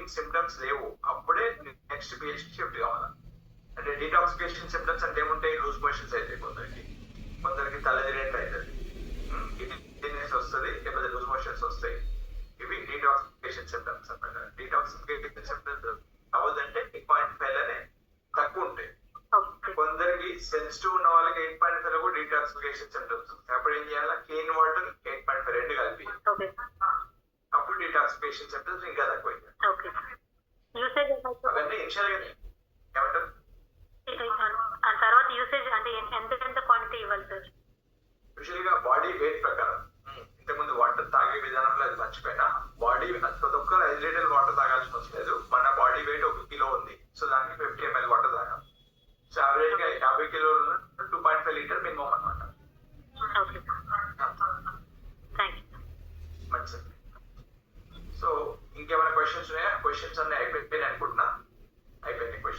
ఏం సిమ్టమ్స్ లేవు అప్పుడే నెక్స్ట్ పేషెంట్ షిఫ్ట్ కావాలి. అంటే డీటాక్సిఫికేషన్ సిమ్టమ్స్ అంటే ఏముంటాయి, లూజ్ మోషన్స్ అయితే కొందరికి తలదిరేట్ అవుతుంది, గిడ్నెస్ వస్తుంది, లేకపోతే లూజ్ మోషన్స్ వస్తాయి. ఇవి డీటాక్సిఫికేషన్ సిమ్టమ్స్ అన్నమాట. డీటాక్సిఫికేషన్ సిమ్టమ్స్ అవ్వదంటే 8.5 అనే తక్కువ ఉంటాయి. కొందరికి సెన్సిటివ్ ఉన్న వాళ్ళకి 8.5 కూడా డీటాక్సిఫికేషన్ సిమ్టమ్స్. అప్పుడు ఏం చేయాలి, క్లీన్ వాటర్ 8.5 రెండు కలిపి, అప్పుడు డీటాక్సిఫికేషన్ సిమ్టమ్స్ ఇంకా తక్కువ. అవన్నీ ఇనిషియల్ గా ఏమంటారు తర్వాత యూసేజ్ అంటే ఎంత క్వాంటిటీ ఇవ్వాలి సార్? యూజువల్ గా బాడీ వెయిట్ ప్రకారం. ఇంతకుముందు వాటర్ తాగే విధానంలో అది మర్చిపోయినా, బాడీ ప్రతి ఒక్కరు 5 లీటర్ల వాటర్ తాగాల్సిన అవసరం లేదు. మన బాడీ వెయిట్ 1 కిలో ఉంది, సో దానికి 50 ml వాటర్ తాగాలి. సో యావరేజ్ గా 50 కిలోలు 2.5 లీటర్ మినిమం అనమాట. మంచిది. సో ఇంకేమైనా క్వశ్చన్స్ ఉన్నాయా? క్వశ్చన్స్ అన్న